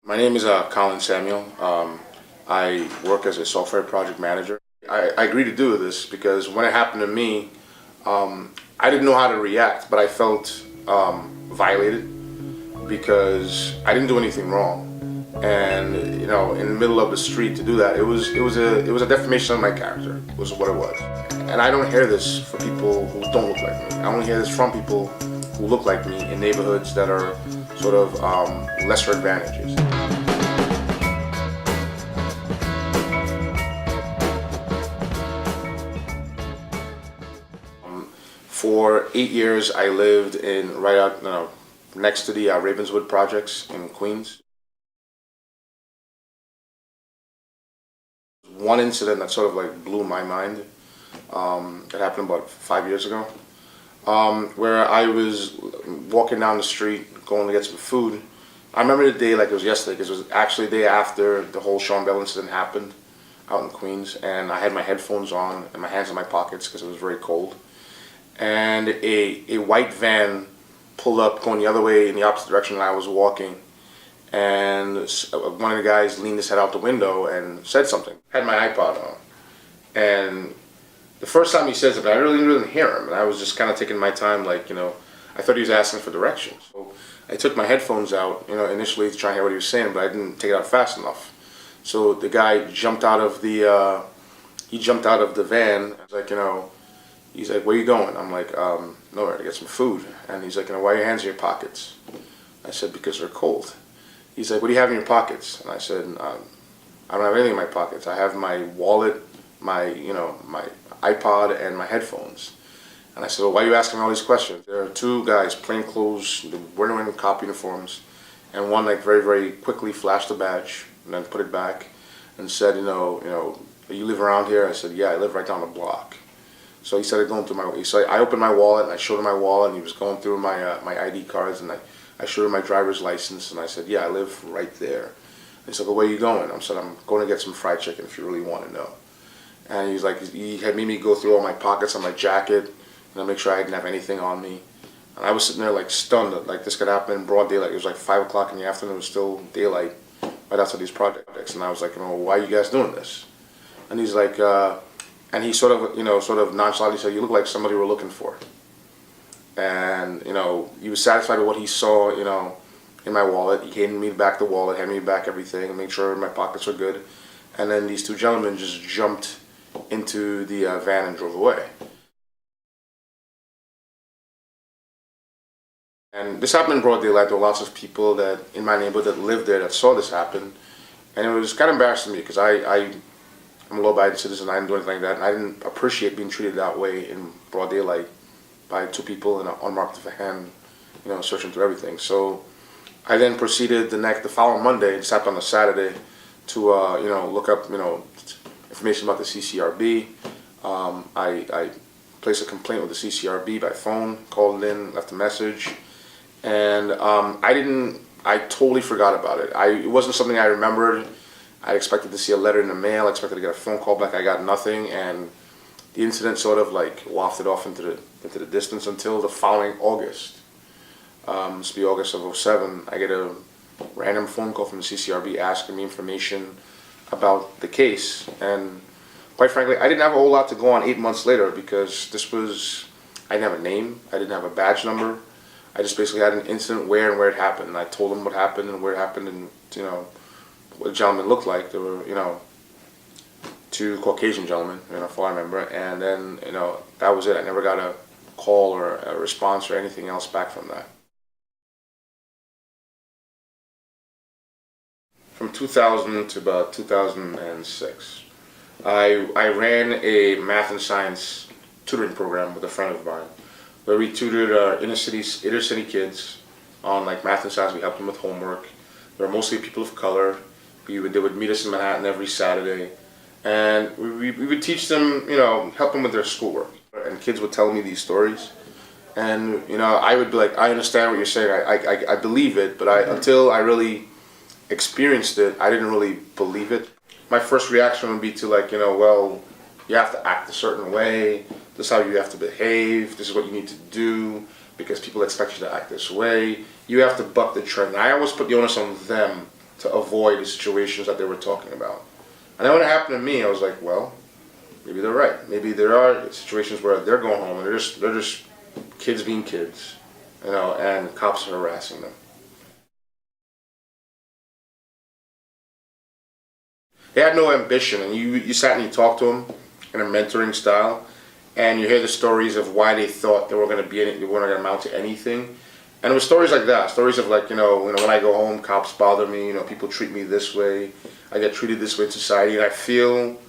My name is Colin Samuel. I work as a software project manager. I agreed to do this because when it happened to me, I didn't know how to react, but I felt violated because I didn't do anything wrong. And in the middle of the street to do that, it was a defamation of my character. Was what it was. And I don't hear this for people who don't look like me. I only hear this from people who look like me in neighborhoods that are sort of lesser advantages. For 8 years, I lived in right out next to the Ravenswood projects in Queens. One incident that sort of like blew my mind. It happened about 5 years ago, where I was walking down the street going to get some food. I remember the day like it was yesterday because it was actually the day after the whole Sean Bell incident happened out in Queens, and I had my headphones on and my hands in my pockets because it was very cold. And a white van pulled up going the other way in the opposite direction that I was walking, and one of the guys leaned his head out the window and said something. I had my iPod on, and the first time he said something, I really didn't hear him, and I was just kind of taking my time, like, I thought he was asking for directions. So I took my headphones out, initially to try and hear what he was saying, but I didn't take it out fast enough. So the guy jumped out of the van. I was like, he's like, where you going? I'm like, nowhere, to get some food. And he's like, why are your hands in your pockets? I said, because they're cold. He's like, what do you have in your pockets? And I said, I don't have anything in my pockets. I have my wallet, my iPod, and my headphones. And I said, well, why are you asking me all these questions? There are two guys, plain clothes, wearing cop uniforms, and one like very, very quickly flashed the badge and then put it back and said, you live around here? I said, yeah, I live right down the block. So he started going through so I opened my wallet and I showed him my wallet, and he was going through my ID cards, and I showed him my driver's license, and I said, yeah, I live right there. And he's like, well, where are you going? I said, I'm going to get some fried chicken if you really want to know. And he's like, he had made me go through all my pockets on my jacket and make sure I didn't have anything on me. And I was sitting there like stunned that like this could happen in broad daylight. It was like 5 o'clock in the afternoon. It was still daylight right after these projects. And I was like, why are you guys doing this? And he's like, and he sort of nonchalantly said, you look like somebody we're looking for. And, he was satisfied with what he saw, in my wallet. He handed me back the wallet, handed me back everything, and made sure my pockets were good. And then these two gentlemen just jumped into the van and drove away. And this happened in broad daylight. There were lots of people that in my neighborhood that lived there that saw this happen. And it was kind of embarrassing to me because I'm a law-abiding citizen. I didn't do anything like that, and I didn't appreciate being treated that way in broad daylight by two people in an unmarked van, searching through everything. So I then proceeded the following Monday, just happened on a Saturday, to look up information about the CCRB. I placed a complaint with the CCRB by phone, called in, left a message, and I totally forgot about it. It wasn't something I remembered. I expected to see a letter in the mail. I expected to get a phone call back. I got nothing, and the incident sort of like wafted off into the distance until the following August. This will be August of '07. I get a random phone call from the CCRB asking me information about the case, and quite frankly, I didn't have a whole lot to go on 8 months later because I didn't have a name. I didn't have a badge number. I just basically had an incident where it happened, and I told them what happened and where it happened, and what the gentleman looked like. There were, two Caucasian gentlemen, if I remember, and then, that was it. I never got a call or a response or anything else back from that. From 2000 to about 2006, I ran a math and science tutoring program with a friend of mine, where we tutored inner city kids on like math and science. We helped them with homework. They were mostly people of color. They would meet us in Manhattan every Saturday, and we would teach them, help them with their schoolwork. And kids would tell me these stories, and I would be like, I understand what you're saying, I believe it, but until I really experienced it, I didn't really believe it. My first reaction would be to like, well, you have to act a certain way. This is how you have to behave. This is what you need to do because people expect you to act this way. You have to buck the trend. And I always put the onus on them to avoid the situations that they were talking about. And then when it happened to me, I was like, well, maybe they're right. Maybe there are situations where they're going home and they're just kids being kids, and cops are harassing them. They had no ambition, and you sat and you talked to them in a mentoring style, and you hear the stories of why they thought they weren't going to amount to anything. And it was stories like that, stories of like, when I go home, cops bother me, people treat me this way, I get treated this way in society, and I feel,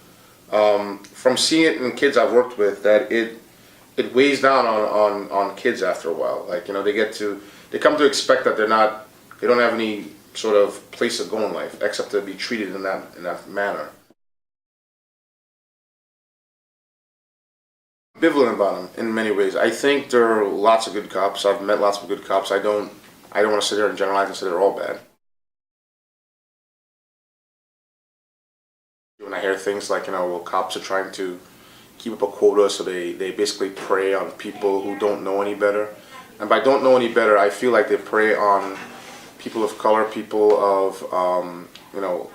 from seeing it in kids I've worked with, that it weighs down on kids after a while. Like, they come to expect that they don't have any sort of place to go in life, except to be treated in that manner. Ambivalent about them in many ways. I think there are lots of good cops. I've met lots of good cops. I don't want to sit there and generalize and say they're all bad. When I hear things like, well, cops are trying to keep up a quota, so they basically prey on people who don't know any better. And by don't know any better, I feel like they prey on people of color, people of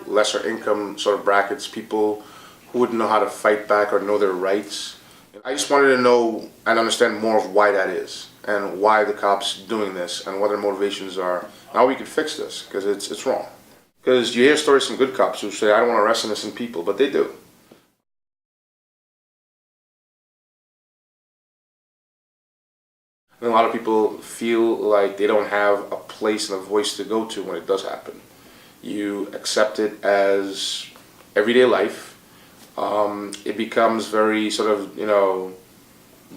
lesser income sort of brackets, people who wouldn't know how to fight back or know their rights. I just wanted to know and understand more of why that is, and why the cops doing this, and what their motivations are. How we could fix this, because it's wrong. Because you hear stories from good cops who say, I don't want to arrest innocent people, but they do. And a lot of people feel like they don't have a place and a voice to go to when it does happen. You accept it as everyday life. It becomes very sort of,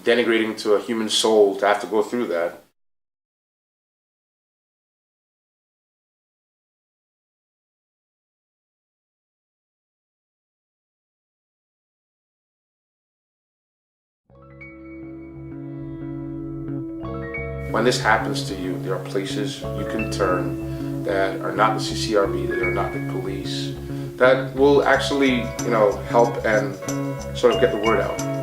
denigrating to a human soul to have to go through that. When this happens to you, there are places you can turn that are not the CCRB, that are not the police, that will actually, help and sort of get the word out.